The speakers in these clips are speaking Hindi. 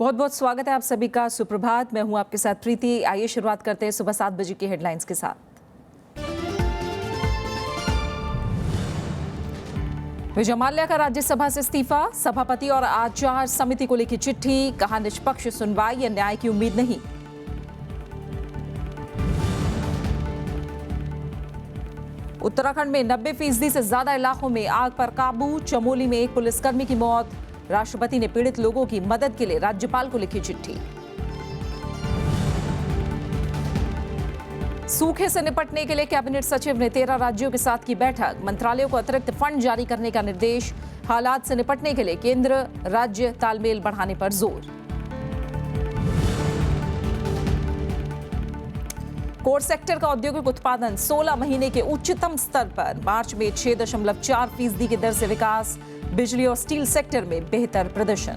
बहुत बहुत स्वागत है आप सभी का। सुप्रभात, मैं हूं आपके साथ प्रीति। आइए शुरुआत करते हैं सुबह 7 बजे की हेडलाइंस के साथ। विजय माल्या का राज्यसभा से इस्तीफा, सभापति और आचार समिति को लिखी चिट्ठी, कहा निष्पक्ष सुनवाई या न्याय की उम्मीद नहीं। उत्तराखंड में 90% से ज्यादा इलाकों में आग पर काबू, चमोली में एक पुलिसकर्मी की मौत। राष्ट्रपति ने पीड़ित लोगों की मदद के लिए राज्यपाल को लिखी चिट्ठी। सूखे से निपटने के लिए कैबिनेट सचिव ने 13 राज्यों के साथ की बैठक, मंत्रालयों को अतिरिक्त फंड जारी करने का निर्देश। हालात से निपटने के लिए केंद्र राज्य तालमेल बढ़ाने पर जोर। कोर सेक्टर का औद्योगिक उत्पादन 16 महीने के उच्चतम स्तर पर, मार्च में 6.4% की दर से विकास। बिजली और स्टील सेक्टर में बेहतर प्रदर्शन।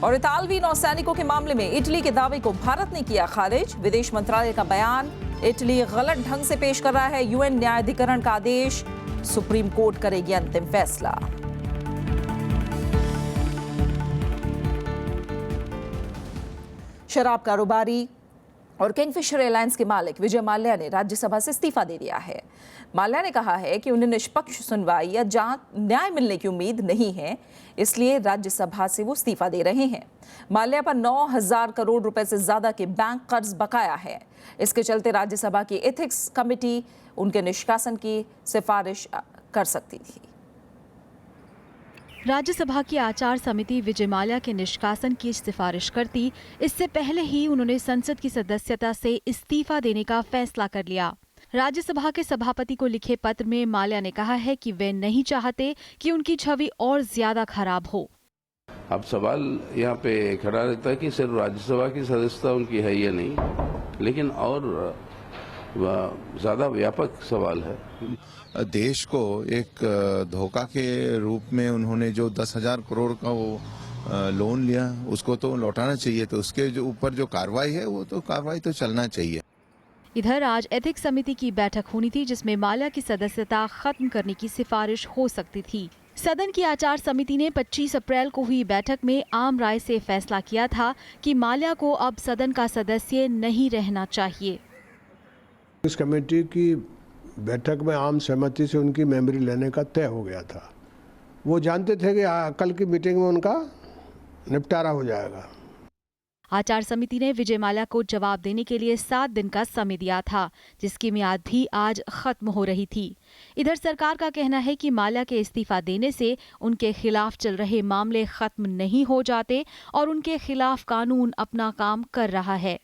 और इतालवी नौसैनिकों के मामले में इटली के दावे को भारत ने किया खारिज। विदेश मंत्रालय का बयान, इटली गलत ढंग से पेश कर रहा है यूएन न्यायाधिकरण का आदेश, सुप्रीम कोर्ट करेगी अंतिम फैसला। शराब कारोबारी और किंगफिशर एयरलाइंस के मालिक विजय माल्या ने राज्यसभा से इस्तीफा दे दिया है। माल्या ने कहा है कि उन्हें निष्पक्ष सुनवाई या जांच न्याय मिलने की उम्मीद नहीं है, इसलिए राज्यसभा से वो इस्तीफा दे रहे हैं। माल्या पर 9,000 करोड़ रुपए से ज्यादा के बैंक कर्ज बकाया है। इसके चलते राज्यसभा की एथिक्स कमेटी उनके निष्कासन की सिफारिश कर सकती थी। राज्यसभा की आचार समिति विजय माल्या के निष्कासन की सिफारिश करती, इससे पहले ही उन्होंने संसद की सदस्यता से इस्तीफा देने का फैसला कर लिया। राज्यसभा के सभापति को लिखे पत्र में माल्या ने कहा है कि वे नहीं चाहते कि उनकी छवि और ज्यादा खराब हो। अब सवाल यहाँ पे खड़ा रहता है कि सिर्फ राज्यसभा की सदस्यता उनकी है या नहीं, लेकिन और ज्यादा व्यापक सवाल है। देश को एक धोखा के रूप में उन्होंने जो 10,000 करोड़ का वो लोन लिया, उसको तो लौटाना चाहिए। तो उसके जो ऊपर जो कार्रवाई है वो तो कार्रवाई तो चलना चाहिए। इधर आज एथिक्स समिति की बैठक होनी थी, जिसमें माल्या की सदस्यता खत्म करने की सिफारिश हो सकती थी। सदन की आचार समिति ने 25 अप्रैल को हुई बैठक में आम राय से फैसला किया था कि माल्या को अब सदन का सदस्य नहीं रहना चाहिए। इस कमेटी की बैठक में आम सहमति से उनकी मेमोरी लेने का तय हो गया था। वो जानते थे कि कल की मीटिंग में उनका निपटारा हो जाएगा। आचार समिति ने विजय माल्या को जवाब देने के लिए 7 दिन का समय दिया था, जिसकी मियाद भी आज खत्म हो रही थी। इधर सरकार का कहना है कि माल्या के इस्तीफा देने से उनके खिलाफ चल रहे मामले खत्म नहीं हो जाते और उनके खिलाफ कानून अपना काम कर रहा है।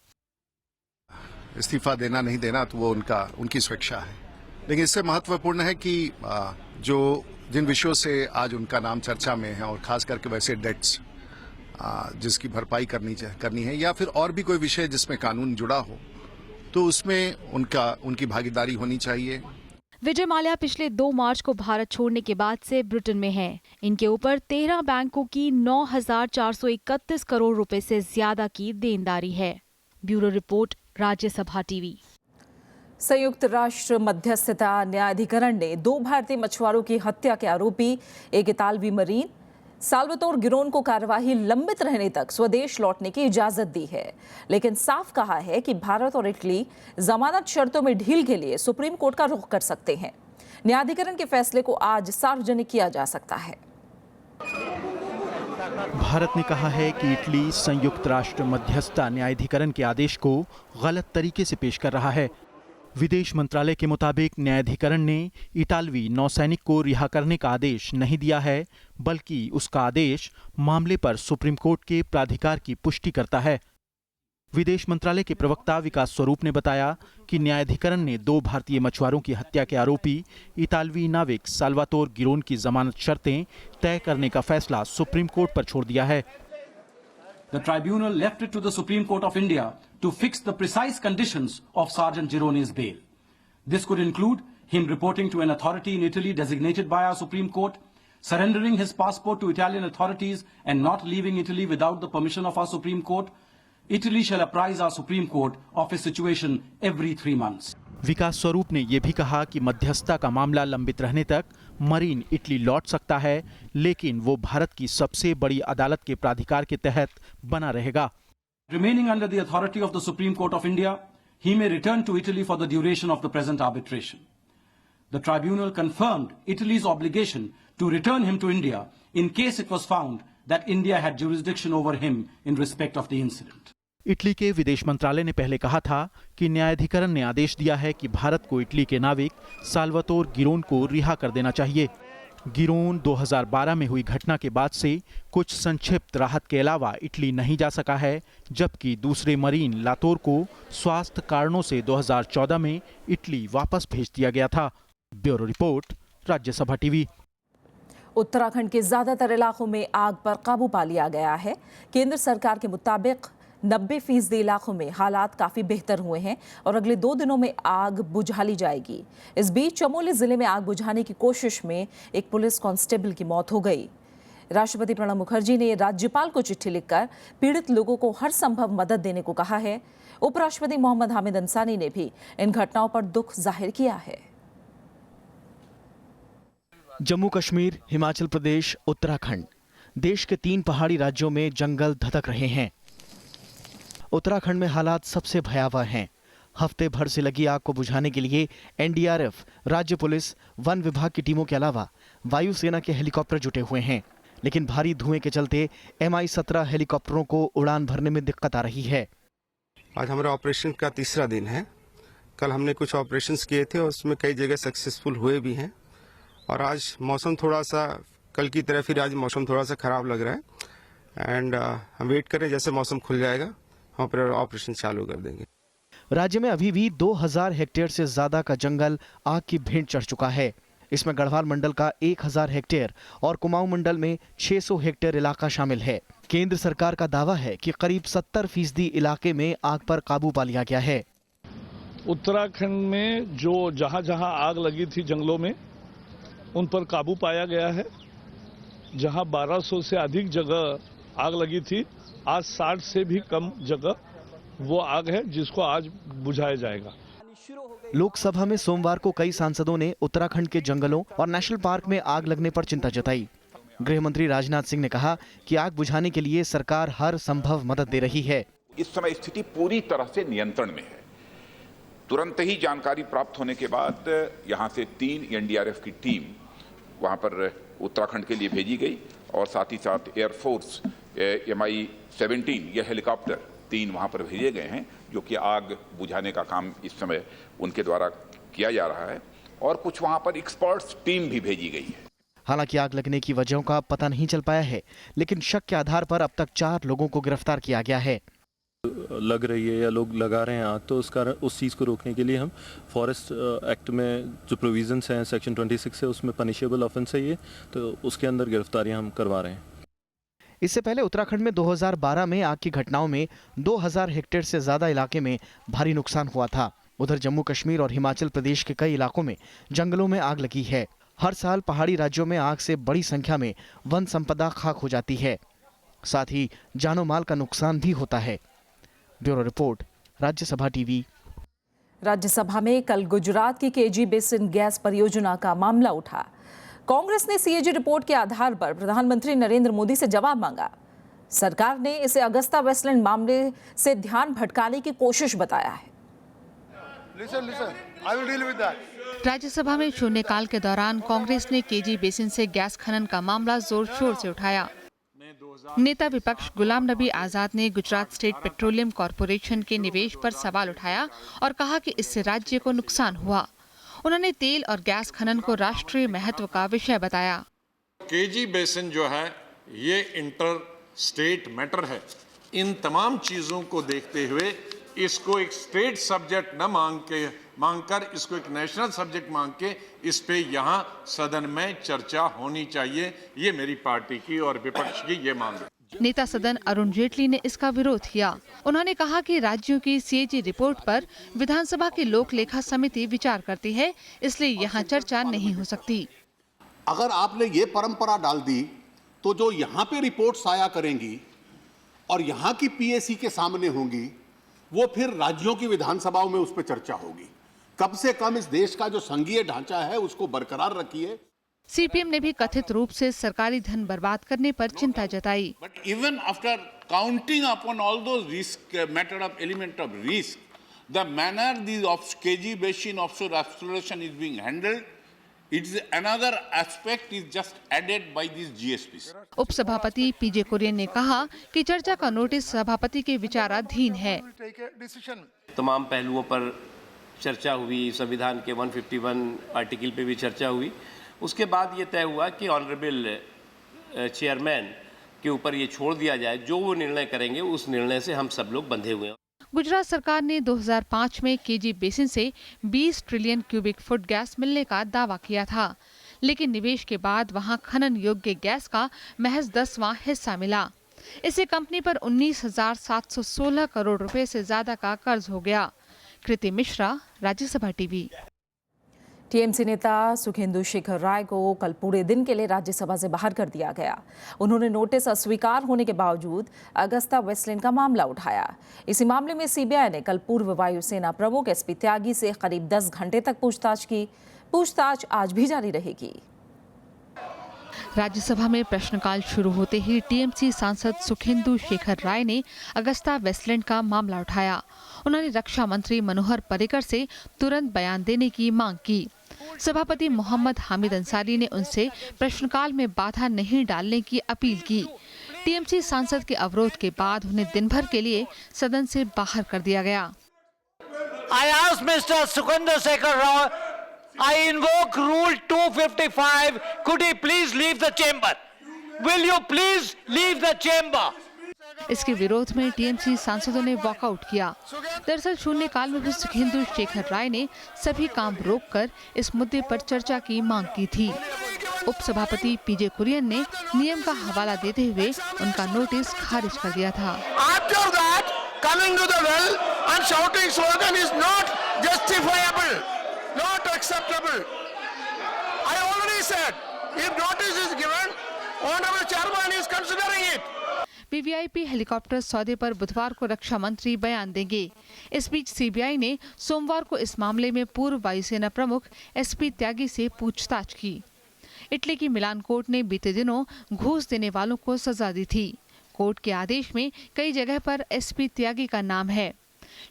इस्तीफा देना नहीं देना तो वो उनकी स्वेच्छा है, लेकिन इससे महत्वपूर्ण है कि जिन विषयों से आज उनका नाम चर्चा में है, और खास करके वैसे डेट्स जिसकी भरपाई करनी है, या फिर और भी कोई विषय जिसमें कानून जुड़ा हो, तो उसमें उनकी भागीदारी होनी चाहिए। विजय माल्या पिछले 2 मार्च को भारत छोड़ने के बाद से ब्रिटेन में हैं। इनके ऊपर 13 बैंकों की 9,431 करोड़ रुपए से ज्यादा की देनदारी है। Bureau report, Rajya Sabha TV. संयुक्त राष्ट्र मध्यस्थता न्यायाधिकरण ने 2 भारतीय मछुआरों की हत्या के आरोपी एक इतालवी मरीन साल्वातोर गिरोन को कार्यवाही लंबित रहने तक स्वदेश लौटने की इजाजत दी है, लेकिन साफ कहा है कि भारत और इटली जमानत शर्तों में ढील के लिए सुप्रीम कोर्ट का रुख कर सकते हैं। न्यायाधिकरण के फैसले को आज सार्वजनिक किया जा सकता है। भारत ने कहा है कि इटली संयुक्त राष्ट्र मध्यस्थता न्यायाधिकरण के आदेश को गलत तरीके से पेश कर रहा है। विदेश मंत्रालय के मुताबिक न्यायाधिकरण ने इतालवी नौसैनिक को रिहा करने का आदेश नहीं दिया है, बल्कि उसका आदेश मामले पर सुप्रीम कोर्ट के प्राधिकार की पुष्टि करता है। विदेश मंत्रालय के प्रवक्ता विकास स्वरूप ने बताया कि न्यायाधिकरण ने 2 भारतीय मछुआरों की हत्या के आरोपी इतालवी नाविक साल्वातोर गिरोन की जमानत शर्तें तय करने का फैसला सुप्रीम कोर्ट पर छोड़ दिया है। The tribunal left it to the Supreme Court of India to fix the precise conditions of Sergeant Girone's bail. This could include him reporting to an authority in Italy designated by our Supreme Court, surrendering his passport to Italian authorities and not leaving Italy without the permission of our Supreme Court. Italy shall apprise our Supreme Court of his situation every 3 months. विकास स्वरूप ने यह भी कहा कि मध्यस्थता का मामला लंबित रहने तक मरीन इटली लौट सकता है, लेकिन वो भारत की सबसे बड़ी अदालत के प्राधिकार के तहत बना रहेगा। Remaining under the authority of the Supreme Court of India, he may return to Italy for the duration of the present arbitration. The tribunal confirmed Italy's obligation to return him to India in case it was found that India had jurisdiction over him in respect of the incident. Italy के विदेश मंत्रालय ने पहले कहा था कि न्यायाधिकरण ने आदेश दिया है कि भारत को इटली के नाविक साल्वातोर गिरोन को रिहा कर देना चाहिए। गिरोन 2012 में हुई घटना के बाद से कुछ संक्षिप्त राहत के अलावा इटली नहीं जा सका है, जबकि दूसरे मरीन लातोर को स्वास्थ्य कारणों से 2014 में इटली वापस भेज दिया गया था। Bureau report, Rajya Sabha TV. Uttarakhand के ज्यादातर इलाकों में आग पर काबू पा लिया गया है। केंद्र सरकार के मुताबिक 90% इलाकों में हालात काफी बेहतर हुए हैं और अगले 2 दिनों में आग बुझा ली जाएगी। इस बीच चमोली जिले में आग बुझाने की कोशिश में एक पुलिस कांस्टेबल की मौत हो गई। राष्ट्रपति प्रणब मुखर्जी ने राज्यपाल को चिट्ठी लिखकर पीड़ित लोगों को हर संभव मदद देने को कहा है। उपराष्ट्रपति मोहम्मद हामिद अंसारी ने भी इन घटनाओं पर दुख जाहिर किया है। जम्मू कश्मीर, हिमाचल प्रदेश, उत्तराखंड, देश के 3 पहाड़ी राज्यों में जंगल धधक रहे हैं। उत्तराखंड में हालात सबसे भयावह हैं। हफ्ते भर से लगी आग को बुझाने के लिए एनडीआरएफ, राज्य पुलिस, वन विभाग की टीमों के अलावा वायुसेना के हेलीकॉप्टर जुटे हुए हैं, लेकिन भारी धुएं के चलते MI-17 हेलीकॉप्टरों को उड़ान भरने में दिक्कत आ रही है। आज हमारा ऑपरेशन का 3रा दिन है। कल हमने कुछ ऑपरेशंस किए थे और उसमें कई जगह सक्सेसफुल हुए भी हैं, और आज मौसम थोड़ा सा कल की तरह फिर आज मौसम थोड़ा सा खराब लग रहा है एंड हम वेट कर रहे हैं, जैसे मौसम खुल जाएगा हम अपना ऑपरेशन चालू कर देंगे। राज्य में अभी भी 2000 हेक्टेयर से ज्यादा का जंगल आग की भेंट चढ़ चुका है। इसमें गढ़वाल मंडल का 1000 हेक्टेयर और कुमाऊं मंडल में 600 हेक्टेयर इलाका शामिल है। केंद्र सरकार का दावा है कि करीब 70% इलाके में आग पर काबू पा लिया गया है। उत्तराखंड में जो जहां आग लगी थी जंगलों में, उन पर काबू पाया गया है। जहां 1200 से अधिक जगह आग लगी थी, आज 60 से भी कम जगह वो आग है जिसको आज बुझाया जाएगा। लोकसभा में सोमवार को कई सांसदों ने उत्तराखंड के जंगलों और नेशनल पार्क में आग लगने पर चिंता जताई। गृह मंत्री राजनाथ सिंह ने कहा कि आग बुझाने के लिए सरकार हर संभव मदद दे रही है। इस समय स्थिति पूरी तरह से नियंत्रण में है। तुरंत ही जानकारी प्राप्त होने के बाद यहां से 3 एनडीआरएफ की टीम वहां पर उत्तराखंड के लिए भेजी गई और साथ ही साथ एयरफोर्स MI-17 ये हेलीकॉप्टर 3 वहां पर भेजे गए हैं, जो कि आग बुझाने का काम इस समय उनके द्वारा किया जा रहा है, और कुछ वहां पर एक्सपर्ट्स टीम भी भेजी गई है। हालांकि आग लगने की वजहों का पता नहीं चल पाया है, लेकिन शक के आधार पर अब तक 4 लोगों को गिरफ्तार किया गया है। लग रही है या लोग लगा रहे हैं आग, तो उस चीज़ को रोकने के लिए हम फॉरेस्ट एक्ट में जो प्रोविजंस हैं सेक्शन 26 है, उसमें पनिशेबल ऑफेंस है ये, तो उसके अंदर गिरफ्तारियां हम करवा रहे हैं। इससे पहले उत्तराखंड में 2012 में आग की घटनाओं में 2000 हेक्टेयर से ज्यादा इलाके में भारी नुकसान हुआ था। उधर जम्मू कश्मीर और हिमाचल प्रदेश के कई इलाकों में जंगलों में आग लगी है। हर साल पहाड़ी राज्यों में आग से बड़ी संख्या में वन संपदा खाक हो जाती है, साथ ही जानो माल का नुकसान भी होता है। Bureau report, Rajya Sabha TV. Rajya Sabha में कल गुजरात की केजी बेसिन गैस परियोजना का मामला उठा। कांग्रेस ने सीएजी रिपोर्ट के आधार पर प्रधानमंत्री नरेंद्र मोदी से जवाब मांगा। सरकार ने इसे अगस्ता वेस्टलैंड मामले से ध्यान भटकाने की कोशिश बताया है। राज्यसभा में शून्यकाल के दौरान कांग्रेस ने केजी बेसिन से गैस खनन का मामला जोर शोर से उठाया। नेता विपक्ष गुलाम नबी आजाद ने गुजरात स्टेट पेट्रोलियम कॉरपोरेशन के निवेश पर सवाल उठाया और कहा कि इससे राज्य को नुकसान हुआ। उन्होंने तेल और गैस खनन को राष्ट्रीय महत्व का विषय बताया। केजी बेसिन जो है ये इंटर स्टेट मैटर है। इन तमाम चीजों को देखते हुए इसको एक स्टेट सब्जेक्ट न मांगकर इसको एक नेशनल सब्जेक्ट मांग के इस पे यहाँ सदन में चर्चा होनी चाहिए। ये मेरी पार्टी की और विपक्ष की ये मांग है। नेता सदन अरुण जेटली ने इसका विरोध किया। उन्होंने कहा कि राज्यों की सीएजी रिपोर्ट पर विधानसभा की लोक लेखा समिति विचार करती है, इसलिए यहाँ चर्चा नहीं हो सकती। अगर आपने ये परंपरा डाल दी तो जो यहाँ पे रिपोर्ट्स आया करेंगी और यहाँ की पीएसी के सामने होंगी, वो फिर राज्यों की विधानसभाओं में उस पर चर्चा होगी। कम से कम इस देश का जो संघीय ढांचा है उसको बरकरार रखिए। सीपीएम ने भी कथित रूप से सरकारी धन बर्बाद करने पर चिंता जताई। But even after counting upon all those risk, matter of element of risk, the manner the KG Basin offshore exploration is being handled, it's another aspect is just added by these GSPs. उपसभापति पीजे कुरियन ने कहा कि चर्चा का नोटिस सभापति के विचाराधीन है। तमाम पहलुओं पर चर्चा हुई, संविधान के 151 आर्टिकल पे भी चर्चा हुई। उसके बाद ये तय हुआ कि ऑनरेबल चेयरमैन के ऊपर ये छोड़ दिया जाए, जो वो निर्णय करेंगे उस निर्णय से हम सब लोग बंधे हुए हैं। गुजरात सरकार ने 2005 में केजी बेसिन से 20 ट्रिलियन क्यूबिक फुट गैस मिलने का दावा किया था, लेकिन निवेश के बाद वहां खनन योग्य गैस का महज 10वां हिस्सा मिला। इससे कंपनी पर 19,716 करोड़ रुपए से ज्यादा का कर्ज हो गया। कृति मिश्रा, राज्यसभा टीवी। टीएमसी नेता सुखेंदु शेखर राय को कल पूरे दिन के लिए राज्यसभा से बाहर कर दिया गया। उन्होंने नोटिस अस्वीकार होने के बावजूद अगस्ता वेस्टलैंड का मामला उठाया। इसी मामले में सीबीआई ने कल पूर्व वायुसेना प्रमुख एसपी त्यागी से करीब 10 घंटे तक पूछताछ की। पूछताछ आज भी जारी रहेगी। राज्यसभा में प्रश्नकाल शुरू होते ही टीएमसी सांसद सुखेंदु शेखर राय ने अगस्ता वेस्टलैंड का मामला उठाया। उन्होंने रक्षा मंत्री मनोहर पर्रिकर से तुरंत बयान देने की मांग की। सभापति मोहम्मद हामिद अंसारी ने उनसे प्रश्नकाल में बाधा नहीं डालने की अपील की। टीएमसी सांसद के अवरोध के बाद उन्हें दिन भर के लिए सदन से बाहर कर दिया गया। I ask Mr. Sukhendu Shekhar Rao, I invoke Rule 255. Could he please leave the chamber? Will you please leave the chamber? इसके विरोध में टीएमसी सांसदों ने वॉकआउट किया। दरअसल शून्यकाल में भी सुखेंदु शेखर राय ने सभी काम रोककर इस मुद्दे पर चर्चा की मांग की थी। उपसभापति पीजे कुरियन ने नियम का हवाला देते हुए उनका नोटिस खारिज कर दिया था। After that, coming to the well and shouting slogan is not justifiable, not acceptable. I already said, if notice is given, honorable chairman is considering it. VVIP helicopter सौदे पर बुधवार को रक्षा मंत्री बयान देंगे। इस बीच सीबीआई ने सोमवार को इस मामले में पूर्व वायुसेना प्रमुख एसपी त्यागी से पूछताछ की। इटली की मिलान कोर्ट ने बीते दिनों घूस देने वालों को सजा दी थी। कोर्ट के आदेश में कई जगह पर एसपी त्यागी का नाम है।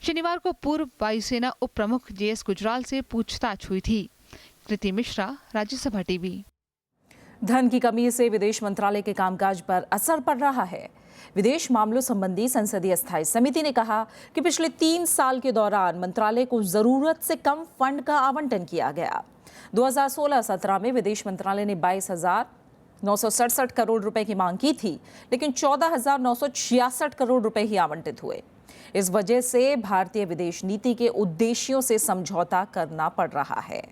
शनिवार को पूर्व वायुसेना उप प्रमुख जेएस गुजराल से पूछताछ हुई थी। कृति मिश्रा, राज्यसभा टीवी। धन की कमी से विदेश मंत्रालय के कामकाज पर असर पड़ रहा है। विदेश मामलों संबंधी संसदीय स्थायी समिति ने कहा कि पिछले 3 साल के दौरान मंत्रालय को जरूरत से कम फंड का आवंटन किया गया। 2016-17 में विदेश मंत्रालय ने 22,967 करोड़ रुपए की मांग की थी, लेकिन 14,966 करोड़ रुपए ही आवंटित हुए। इस वजह से भारतीय विदेश नीति के उद्देश्यों से समझौता करना पड़ रहा है।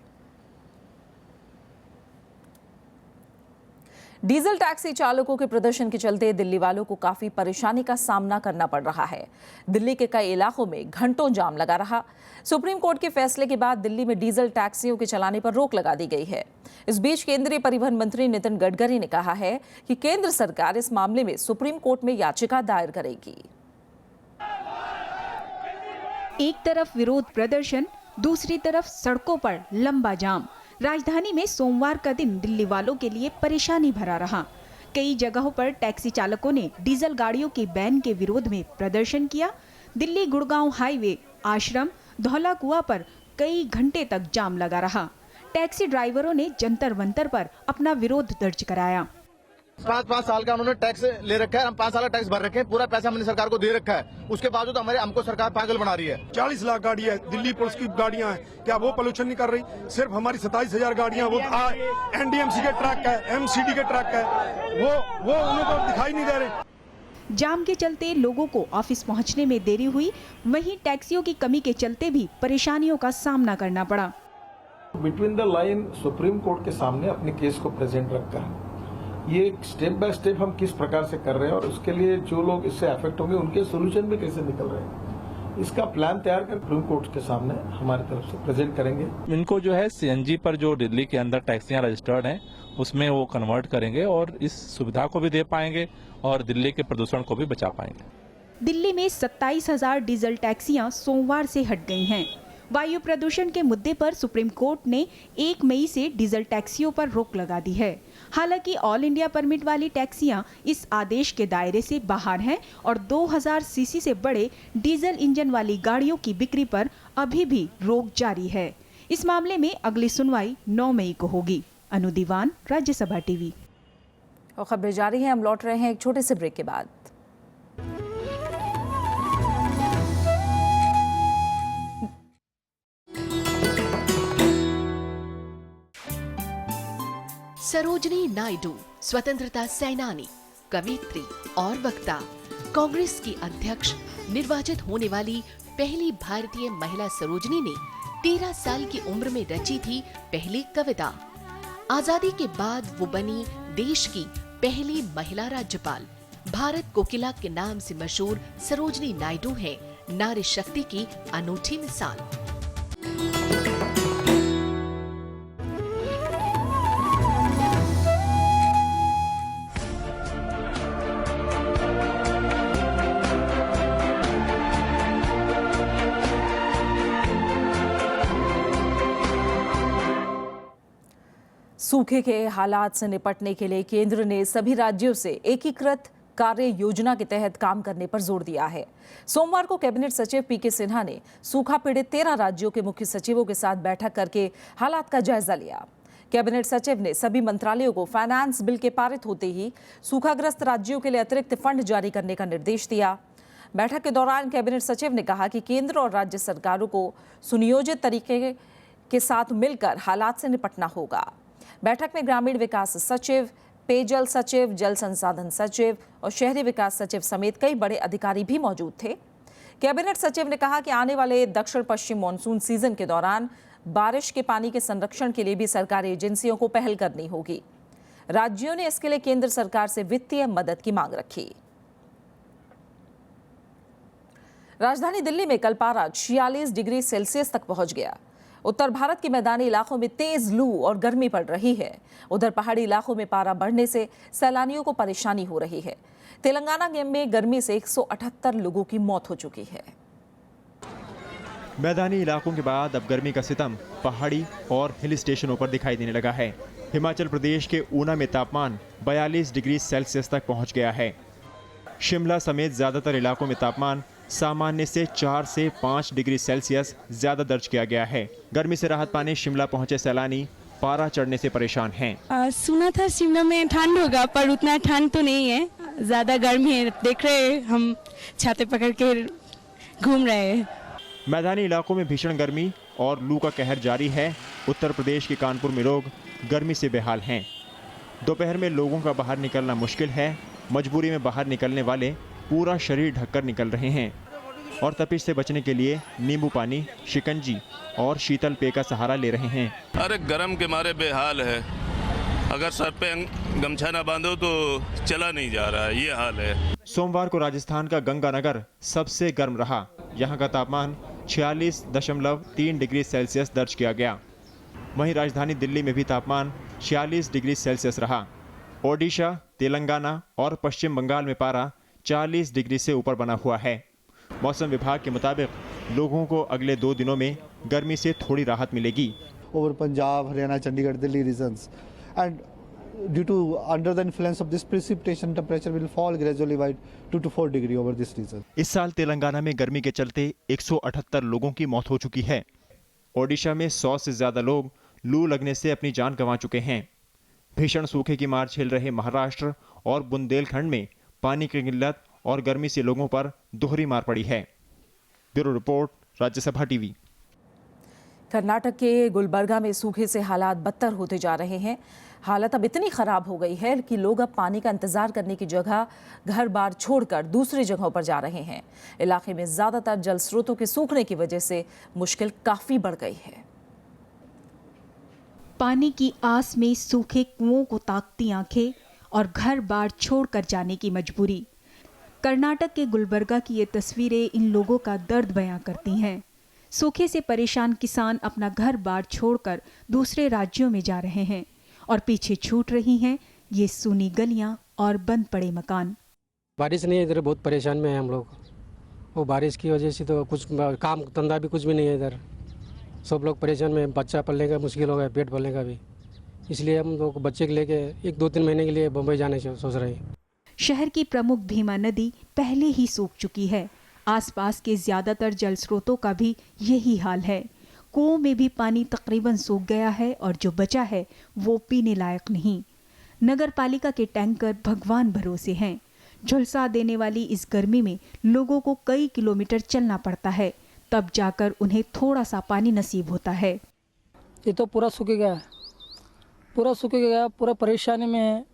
डीजल टैक्सी चालकों के प्रदर्शन के चलते दिल्ली वालों को काफी परेशानी का सामना करना पड़ रहा है। दिल्ली के कई इलाकों में घंटों जाम लगा रहा। सुप्रीम कोर्ट के फैसले के बाद दिल्ली में डीजल टैक्सियों के चलाने पर रोक लगा दी गई है। इस बीच केंद्रीय परिवहन मंत्री नितिन गडकरी ने कहा है कि केंद्र सरकार इस मामले में सुप्रीम कोर्ट में याचिका दायर करेगी। एक तरफ विरोध प्रदर्शन, दूसरी तरफ सड़कों पर लंबा जाम। राजधानी में सोमवार का दिन दिल्ली वालों के लिए परेशानी भरा रहा। कई जगहों पर टैक्सी चालकों ने डीजल गाड़ियों के बैन के विरोध में प्रदर्शन किया। दिल्ली गुड़गांव हाईवे, आश्रम, धौला कुआं पर कई घंटे तक जाम लगा रहा। टैक्सी ड्राइवरों ने जंतर मंतर पर अपना विरोध दर्ज कराया। 5 साल का उन्होंने टैक्स ले रखा है, हम 5 साल का टैक्स भर रखे हैं, पूरा पैसा हमने सरकार को दे रखा है, उसके बावजूद हमको सरकार पागल बना रही है। 40 लाख गाड़ी है, दिल्ली पुलिस की गाड़ियां हैं, क्या वो पोल्यूशन नहीं कर रही? सिर्फ हमारी 27,000 गाड़ियां वो एनडीएमसी के ट्रक है, एमसीडी के ट्रक है, वो उनको दिखाई नहीं दे रहे। जाम के चलते लोगों को ऑफिस पहुंचने में देरी हुई। वहीं टैक्सियों की कमी के चलते भी परेशानियों का सामना करना पड़ा। Between the line supreme court के सामने अपने केस को प्रेजेंट रखकर ये स्टेप बाय स्टेप हम किस प्रकार से कर रहे हैं और उसके लिए जो लोग इससे अफेक्ट होंगे उनके सोल्यूशन भी कैसे निकल रहे हैं, इसका प्लान तैयार कर सुप्रीम कोर्ट के सामने हमारी तरफ से प्रेजेंट करेंगे। इनको जो है सीएनजी पर जो दिल्ली के अंदर टैक्सियां रजिस्टर्ड हैं उसमें वो कन्वर्ट करेंगे और इस सुविधा को भी दे पाएंगे और दिल्ली के प्रदूषण को भी बचा पाएंगे। दिल्ली में 27,000 डीजल टैक्सियां सोमवार से हट गई हैं। वायु प्रदूषण के मुद्दे पर सुप्रीम कोर्ट ने 1 मई से डीजल टैक्सियों पर रोक लगा दी है। हालांकि ऑल इंडिया परमिट वाली टैक्सियां इस आदेश के दायरे से बाहर हैं और 2000 सीसी से बड़े डीजल इंजन वाली गाड़ियों की बिक्री पर अभी भी रोक जारी है। इस मामले में अगली सुनवाई 9 मई को होगी। अनु दीवान, राज्यसभा टीवी। और खबरें जारी हैं, हम लौट रहे हैं एक छोटे से ब्रेक के बाद। सरोजनी नायडू स्वतंत्रता सेनानी, कवयित्री और वक्ता, कांग्रेस की अध्यक्ष निर्वाचित होने वाली पहली भारतीय महिला सरोजनी ने 13 साल की उम्र में रची थी पहली कविता। आजादी के बाद वो बनी देश की पहली महिला राज्यपाल। भारत कोकिला के नाम से मशहूर सरोजनी नायडू है नारी शक्ति की अनूठी मिसाल। सूखे के हालात से निपटने के लिए केंद्र ने सभी राज्यों से एकीकृत कार्य योजना के तहत काम करने पर जोर दिया है। सोमवार को कैबिनेट सचिव पीके सिन्हा ने सूखा पीड़ित 13 राज्यों के मुख्य सचिवों के साथ बैठक करके हालात का जायजा लिया। कैबिनेट सचिव ने सभी मंत्रालयों को फाइनेंस बिल के पारित होते ही सूखाग्रस्त राज्यों के लिए अतिरिक्त फंड जारी करने का निर्देश दिया। बैठक के दौरान कैबिनेट सचिव ने कहा कि केंद्र और राज्य सरकारों को सुनियोजित तरीके के साथ मिलकर हालात से निपटना होगा। बैठक में ग्रामीण विकास सचिव, पेयजल सचिव, जल संसाधन सचिव और शहरी विकास सचिव समेत कई बड़े अधिकारी भी मौजूद थे। कैबिनेट सचिव ने कहा कि आने वाले दक्षिण पश्चिम मानसून सीजन के दौरान बारिश के पानी के संरक्षण के लिए भी सरकारी एजेंसियों को पहल करनी होगी। राज्यों ने इसके लिए केंद्र सरकार से वित्तीय मदद की मांग रखी। राजधानी दिल्ली में कल पारा 46 डिग्री सेल्सियस तक पहुंच गया। उत्तर भारत के मैदानी इलाकों में तेज लू और गर्मी पड़ रही है। उधर पहाड़ी इलाकों में पारा बढ़ने से सैलानियों को परेशानी हो रही है। तेलंगाना में गर्मी से 178 लोगों की मौत हो चुकी है। मैदानी इलाकों के बाद अब गर्मी का सितम पहाड़ी और हिल स्टेशनों पर दिखाई देने लगा है। हिमाचल प्रदेश के ऊना में तापमान 42 डिग्री सेल्सियस तक पहुंच गया है। शिमला समेत ज्यादातर इलाकों में तापमान सामान्य से 4 से 5 डिग्री सेल्सियस ज्यादा दर्ज किया गया है। गर्मी से राहत पाने शिमला पहुंचे सैलानी पारा चढ़ने से परेशान हैं। सुना था शिमला में ठंड होगा, पर उतना ठंड तो नहीं है, ज्यादा गर्मी है। देख रहे हैं, हम छाते पकड़ के घूम रहे हैं। मैदानी इलाकों में भीषण गर्मी और लू का कहर जारी है। उत्तर प्रदेश के कानपुर में लोग गर्मी से बेहाल हैं। दोपहर में लोगों का बाहर निकलना मुश्किल है। मजबूरी में बाहर निकलने वाले पूरा शरीर ढककर निकल रहे हैं और तपिश से बचने के लिए नींबू पानी, शिकंजी और शीतल पेय का सहारा ले रहे हैं। अरे गर्म के मारे बेहाल है। अगर सर पे गमछा ना बांधो तो चला नहीं जा रहा है, ये हाल है। सोमवार को राजस्थान का गंगानगर सबसे गर्म रहा। यहाँ का तापमान 46.3 डिग्री सेल्सियस दर्ज किया गया। वहीं राजधानी दिल्ली में भी तापमान 46 डिग्री सेल्सियस रहा। ओडिशा, तेलंगाना और पश्चिम बंगाल में पारा 40 डिग्री से ऊपर बना हुआ है। मौसम विभाग के मुताबिक लोगों को अगले 2 दिनों में गर्मी से थोड़ी राहत मिलेगी। Over Punjab, Haryana, Chandigarh, Delhi regions, and due to under the influence of this precipitation, temperature will fall gradually by 2 to 4 degree over this region. इस साल तेलंगाना में गर्मी के चलते 178 लोगों की मौत हो चुकी है। ओडिशा में 100 से ज्यादा लोग लू लगने से अपनी जान गंवा चुके हैं। भीषण सूखे की मार झेल रहे महाराष्ट्र और बुंदेलखंड में पानी की किल्लत और गर्मी से लोगों पर दोहरी मार पड़ी है। Bureau report, Rajya Sabha TV. Karnataka के गुलबर्गा में सूखे से हालात बदतर होते जा रहे हैं। हालत अब इतनी खराब हो गई है कि लोग अब पानी का इंतजार करने की जगह घर बार छोड़कर दूसरी जगहों पर जा रहे हैं। इलाके में ज्यादातर जल स्रोतों के सूखने की वजह से मुश्किल काफी बढ़ गई है। पानी की आस में सूखे कुओं को ताकती आंखें और घर बार छोड़कर जाने की मजबूरी। कर्नाटक के गुलबर्गा की ये तस्वीरें इन लोगों का दर्द बयां करती हैं। सूखे से परेशान किसान अपना घर बार छोड़कर दूसरे राज्यों में जा रहे हैं और पीछे छूट रही हैं ये सूनी गलियां और बंद पड़े मकान। बारिश नहीं है इधर, बहुत परेशान में है हम लोग। वो बारिश की वजह से तो कुछ काम धंधा भी कुछ भी नहीं है इधर। सब लोग परेशान में, बच्चा पलने का मुश्किल हो गया, पेट भरने का भी। इसलिए हम लोग बच्चे को लेके 1-2-3 महीने के लिए बम्बई जाने से सोच रहे हैं। शहर की प्रमुख भीमा नदी पहले ही सूख चुकी है। आसपास के ज्यादातर जल स्रोतों का भी यही हाल है। कुओं में भी पानी तकरीबन सूख गया है और जो बचा है वो पीने लायक नहीं। नगर पालिका के टैंकर भगवान भरोसे हैं। झुलसा देने वाली इस गर्मी में लोगों को कई किलोमीटर चलना पड़ता है, तब जाकर उन्हें थोड़ा सा पानी नसीब होता है। ये तो पूरा सूख गया, पूरा परेशानी में है।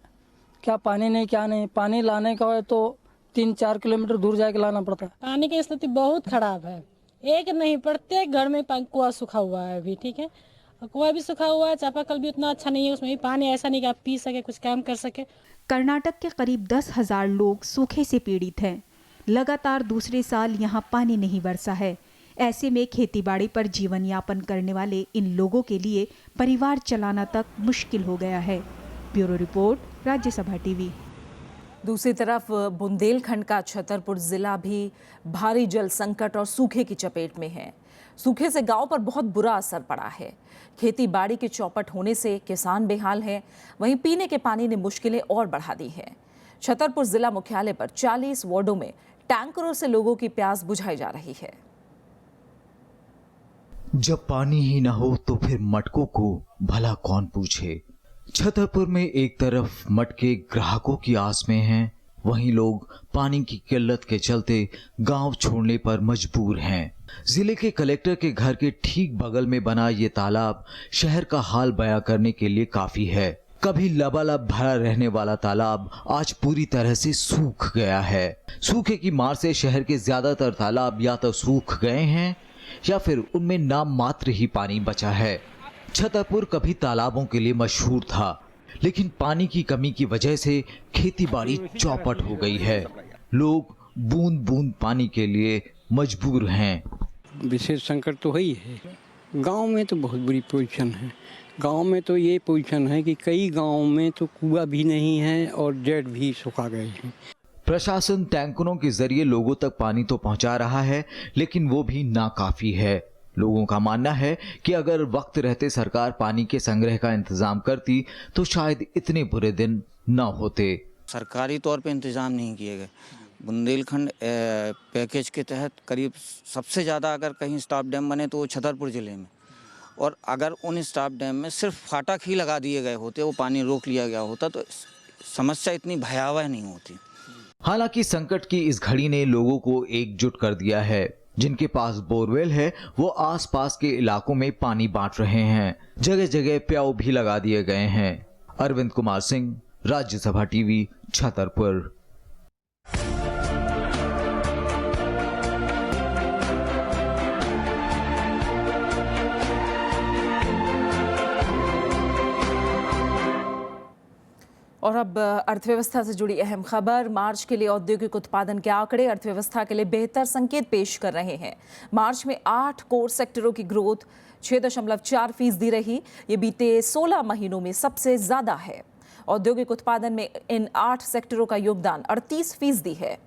क्या पानी नहीं, क्या नहीं। पानी लाने का है तो 3-4 किलोमीटर दूर जाके लाना पड़ता है। पानी की स्थिति बहुत खराब है। एक नहीं, प्रत्येक घर में कुआं सूखा हुआ है अभी। ठीक है, कुआं भी सूखा हुआ है, चापाकल भी उतना अच्छा नहीं है, उसमें भी पानी ऐसा नहीं कि आप पी सके, कुछ काम कर सके। कर्नाटक के करीब 10,000 लोग सूखे से पीड़ित हैं। लगातार दूसरे साल यहाँ पानी नहीं बरसा है। ऐसे में खेतीबाड़ी पर जीवन यापन करने वाले इन लोगों के लिए परिवार चलाना तक मुश्किल हो गया है। Bureau report, Rajya Sabha TV. दूसरी तरफ बुंदेलखंड का छतरपुर जिला भी भारी जल संकट और सूखे की चपेट में है। सूखे से गांव पर बहुत बुरा असर पड़ा है। खेती बाड़ी के चौपट होने से किसान बेहाल हैं, वहीं पीने के पानी ने मुश्किलें और बढ़ा दी हैं। छतरपुर जिला मुख्यालय पर 40 वार्डों में टैंकरों से लोगों की प्यास बुझाई जा रही है। जब पानी ही न हो तो फिर मटकों को भला कौन पूछे। छतरपुर में एक तरफ मटके ग्राहकों की आस में हैं, वहीं लोग पानी की किल्लत के चलते गांव छोड़ने पर मजबूर हैं। जिले के कलेक्टर के घर के ठीक बगल में बना ये तालाब शहर का हाल बयां करने के लिए काफी है। कभी लबालब भरा रहने वाला तालाब आज पूरी तरह से सूख गया है। सूखे की मार से शहर के ज्यादातर तालाब या तो सूख गए हैं या फिर उनमें नाम मात्र ही पानी बचा है। छतरपुर कभी तालाबों के लिए मशहूर था, लेकिन पानी की कमी की वजह से खेतीबाड़ी चौपट हो गई है। लोग बूंद बूंद पानी के लिए मजबूर हैं। विशेष संकट तो ही है। गांव में तो बहुत बुरी पोजीशन है। गांव में तो ये पोजीशन है कि कई गांव में तो कुआं भी नहीं है और जेट भी सुखा गए हैं। प्रशासन टैंकरों के जरिए लोगों तक पानी तो पहुंचा रहा है, लेकिन वो भी नाकाफी है। लोगों का मानना है कि अगर वक्त रहते सरकार पानी के संग्रह का इंतजाम करती तो शायद इतने बुरे दिन न होते। सरकारी तौर पे इंतजाम नहीं किए गए। बुंदेलखंड पैकेज के तहत करीब सबसे ज़्यादा अगर कहीं स्टॉप डैम बने तो वो छतरपुर ज़िले में, और अगर उन स्टॉप डैम में सिर्फ फाटक ही लगा दिए गए होते, वो पानी रोक लिया गया होता, तो समस्या इतनी भयावह नहीं होती। हालांकि संकट की इस घड़ी ने लोगों को एकजुट कर दिया है। जिनके पास बोरवेल है वो आसपास के इलाकों में पानी बांट रहे हैं। जगह जगह प्याऊ भी लगा दिए गए हैं। अरविंद कुमार सिंह, राज्यसभा टीवी, छतरपुर। और अब अर्थव्यवस्था से जुड़ी अहम खबर। मार्च के लिए औद्योगिक उत्पादन के आंकड़े अर्थव्यवस्था के लिए बेहतर संकेत पेश कर रहे हैं। मार्च में 8 कोर सेक्टरों की ग्रोथ 6.4% रही। ये बीते 16 महीनों में सबसे ज्यादा है। औद्योगिक उत्पादन में इन 8 सेक्टरों का योगदान 38% है।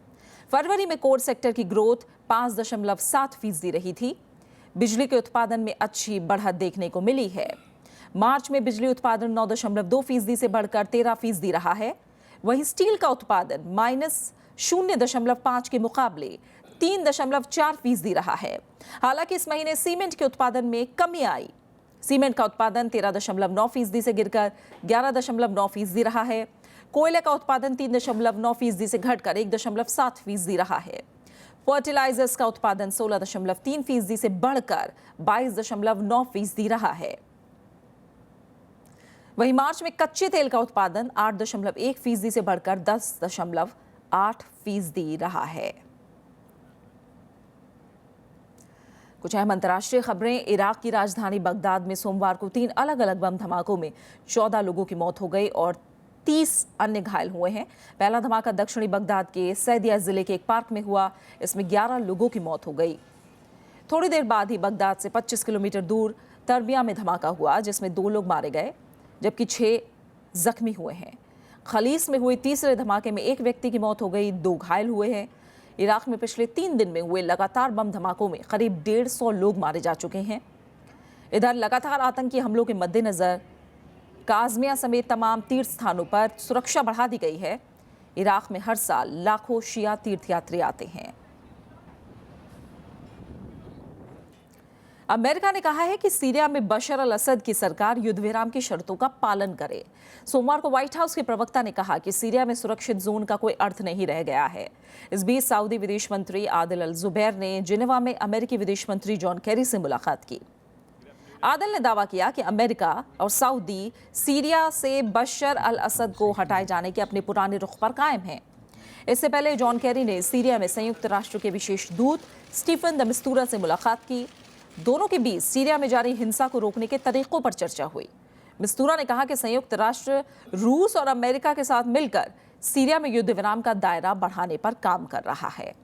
फरवरी में कोर सेक्टर की ग्रोथ 5.7% रही थी। बिजली के उत्पादन में अच्छी बढ़त देखने को मिली है। मार्च में बिजली उत्पादन 9.2% से बढ़कर 13% रहा है। वहीं स्टील का उत्पादन -0.5 के मुकाबले 3.4% रहा है। हालांकि इस महीने सीमेंट के उत्पादन में कमी आई। सीमेंट का उत्पादन 13.9% से गिरकर 11.9% रहा है। कोयले का उत्पादन 3.9% से घटकर 1.7% रहा है। फर्टिलाइजर्स का उत्पादन 16.3% से बढ़कर 22.9% रहा है। वहीं मार्च में कच्चे तेल का उत्पादन 8.1% से बढ़कर 10.8% रहा है। कुछ अहम अंतर्राष्ट्रीय खबरें। इराक की राजधानी बगदाद में सोमवार को 3 अलग अलग बम धमाकों में 14 लोगों की मौत हो गई और 30 अन्य घायल हुए हैं। पहला धमाका दक्षिणी बगदाद के सैदिया जिले के एक पार्क में हुआ। इसमें 11 लोगों की मौत हो गई। थोड़ी देर बाद ही बगदाद से 25 किलोमीटर दूर तरबिया में धमाका हुआ, जिसमें 2 लोग मारे गए जबकि 6 जख्मी हुए हैं। खलीस में हुए तीसरे धमाके में 1 व्यक्ति की मौत हो गई, 2 घायल हुए हैं। इराक में पिछले 3 दिन में हुए लगातार बम धमाकों में करीब 150 लोग मारे जा चुके हैं। इधर लगातार आतंकी हमलों के मद्देनजर काज़मिया समेत तमाम तीर्थ स्थानों पर सुरक्षा बढ़ा दी गई है। इराक में हर साल लाखों शिया तीर्थयात्री आते हैं। अमेरिका ने कहा है कि सीरिया में बशर अल असद की सरकार युद्ध विराम की शर्तों का पालन करे। सोमवार को व्हाइट हाउस के प्रवक्ता ने कहा कि सीरिया में सुरक्षित जोन का कोई अर्थ नहीं रह गया है। इस बीच सऊदी विदेश मंत्री आदिल अल जुबैर ने जिनेवा में अमेरिकी विदेश मंत्री जॉन केरी से मुलाकात की। आदिल ने दावा किया कि अमेरिका और सऊदी सीरिया से बशर अल असद को हटाए जाने के अपने पुराने रुख पर कायम हैं। इससे पहले जॉन केरी ने सीरिया में संयुक्त राष्ट्र के विशेष दूत स्टीफन द मिस्तूरा से मुलाकात की। दोनों के बीच सीरिया में जारी हिंसा को रोकने के तरीकों पर चर्चा हुई। मिस्तूरा ने कहा कि संयुक्त राष्ट्र रूस और अमेरिका के साथ मिलकर सीरिया में युद्ध विराम का दायरा बढ़ाने पर काम कर रहा है।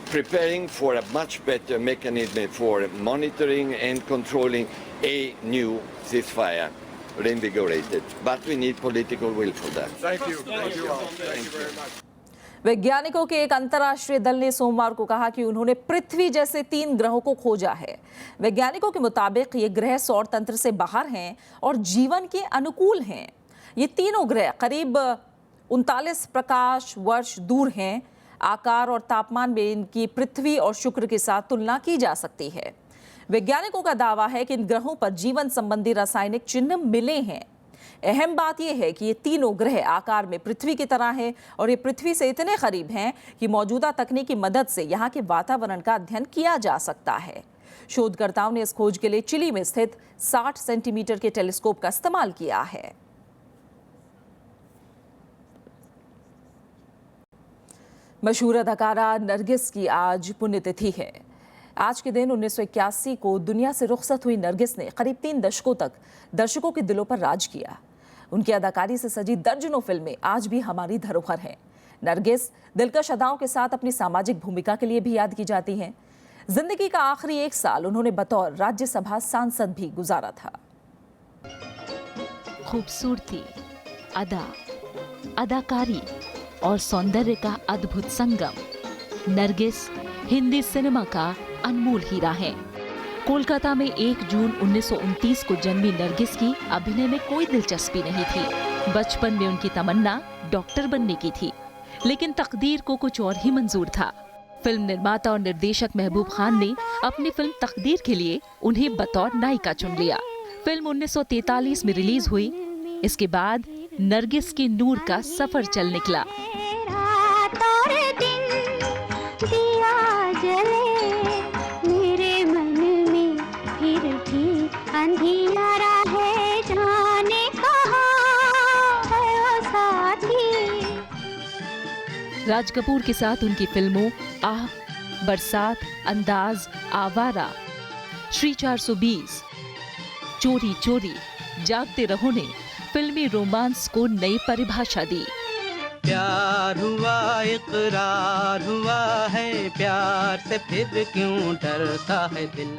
Preparing for a much better mechanism for monitoring and controlling a new ceasefire, reinvigorated. But we need political will for that. Thank you. Thank you all. Thank you very much. वैज्ञानिकों के एक अंतर्राष्ट्रीय दल ने सोमवार को कहा कि उन्होंने पृथ्वी जैसे 3 ग्रहों को खोजा है। वैज्ञानिकों के मुताबिक ये ग्रह सौर तंत्र से बाहर हैं और जीवन के अनुकूल हैं। ये तीनों ग्रह करीब 39 प्रकाश वर्ष दूर हैं। आकार और तापमान में इनकी पृथ्वी और शुक्र के साथ तुलना की जा सकती है। वैज्ञानिकों का दावा है कि इन ग्रहों पर जीवन संबंधी रासायनिक चिन्ह मिले हैं। अहम बात यह है कि ये तीनों ग्रह आकार में पृथ्वी की तरह हैं और ये पृथ्वी से इतने करीब हैं कि मौजूदा तकनीक की मदद से यहाँ के वातावरण का अध्ययन किया जा सकता है। शोधकर्ताओं ने इस खोज के लिए चिली में स्थित 60 सेंटीमीटर के टेलीस्कोप का इस्तेमाल किया है। मशहूर अदाकारा नरगिस की आज पुण्यतिथि है। आज के दिन 1981 को दुनिया से रुखसत हुई नरगिस ने करीब 3 दशकों तक दर्शकों के दिलों पर राज किया। उनकी अदाकारी से सजी दर्जनों फिल्में आज भी हमारी धरोहर हैं। नरगिस दिलकश अदाओं के साथ अपनी सामाजिक भूमिका के लिए भी याद की जाती हैं। जिंदगी का आखिरी 1 साल उन्होंने बतौर राज्यसभा सांसद भी गुजारा था। खूबसूरती, अदा, अदाकारी और सौंदर्य का अद्भुत संगम नरगिस हिंदी सिनेमा का अनमोल हीरा है। कोलकाता में 1 जून 1929 को जन्मी नरगिस की अभिनय में कोई दिलचस्पी नहीं थी। बचपन में उनकी तमन्ना डॉक्टर बनने की थी, लेकिन तकदीर को कुछ और ही मंजूर था। फिल्म निर्माता और निर्देशक महबूब खान ने अपनी फिल्म तकदीर के लिए उन्हें बतौर नायिका चुन लिया। फिल्म 1943 में रिलीज हुई। इसके बाद नरगिस की नूर का सफर चल निकला। मेरे मन में फिर भी अंधियारा है, जाने कहाँ है वो साथी। राज कपूर के साथ उनकी फिल्मों आह, बरसात, अंदाज, आवारा, श्री 420, चोरी चोरी, जागते रहो ने फिल्मी रोमांस को नई परिभाषा दी। प्यार हुआ, इकरार हुआ है, प्यार से फिर क्यों डरता है दिल।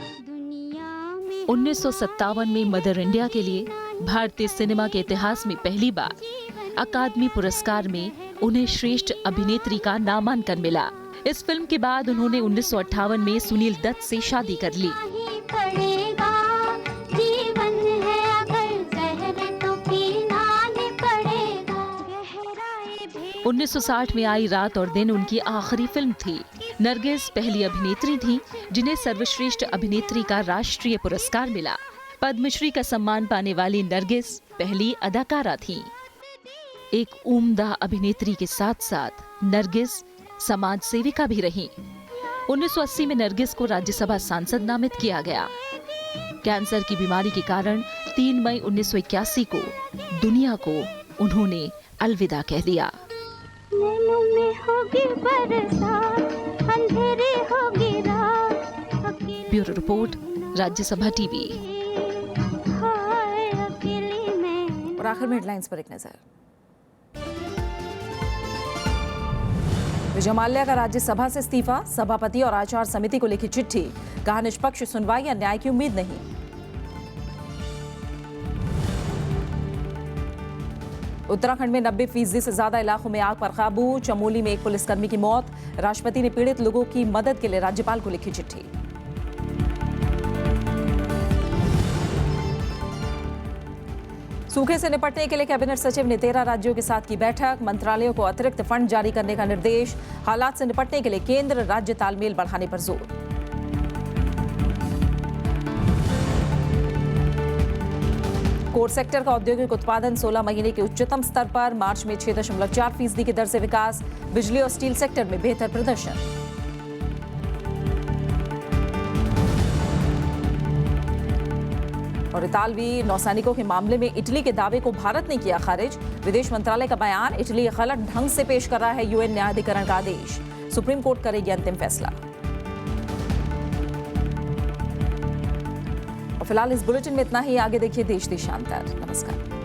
1957 में मदर इंडिया के लिए भारतीय सिनेमा के इतिहास में पहली बार अकादमी पुरस्कार में उन्हें श्रेष्ठ अभिनेत्री का नामांकन मिला। इस फिल्म के बाद उन्होंने 1958 में सुनील दत्त से शादी कर ली। 1960 में आई रात और दिन उनकी आखिरी फिल्म थी। नरगिस पहली अभिनेत्री थी जिन्हें सर्वश्रेष्ठ अभिनेत्री का राष्ट्रीय पुरस्कार मिला। पद्मश्री का सम्मान पाने वाली नरगिस पहली अदाकारा थी। एक उम्दा अभिनेत्री के साथ साथ नरगिस समाज सेविका भी रही। 1980 में नरगिस को राज्यसभा सांसद नामित किया गया। कैंसर की बीमारी के कारण 3 मई 1981 को दुनिया को उन्होंने अलविदा कह दिया। में होगी बरसात, अंधेरे होगी रात। Bureau report, Rajya Sabha TV. और आखिर में हेडलाइंस पर एक नजर। विजय माल्या का राज्यसभा से इस्तीफा, सभापति और आचार समिति को लिखी चिट्ठी, कहा निष्पक्ष सुनवाई या न्याय की उम्मीद नहीं। उत्तराखंड में 90% से ज्यादा इलाकों में आग पर काबू। चमोली में एक पुलिसकर्मी की मौत। राष्ट्रपति ने पीड़ित लोगों की मदद के लिए राज्यपाल को लिखी चिट्ठी। सूखे से निपटने के लिए कैबिनेट सचिव ने 13 राज्यों के साथ की बैठक। मंत्रालयों को अतिरिक्त फंड जारी करने का निर्देश। हालात से निपटने के लिए केंद्र राज्य तालमेल बढ़ाने पर जोर। कोर सेक्टर का औद्योगिक उत्पादन 16 महीने के उच्चतम स्तर पर। मार्च में 6.4% की दर से विकास। बिजली और स्टील सेक्टर में बेहतर प्रदर्शन। और इतालवी नौसैनिकों के मामले में इटली के दावे को भारत ने किया खारिज। विदेश मंत्रालय का बयान, इटली गलत ढंग से पेश कर रहा है यूएन न्यायाधिकरण का आदेश। सुप्रीम कोर्ट करेगी अंतिम फैसला। और फिलहाल इस बुलेटिन में इतना ही। आगे देखिए देश देशांतर। नमस्कार।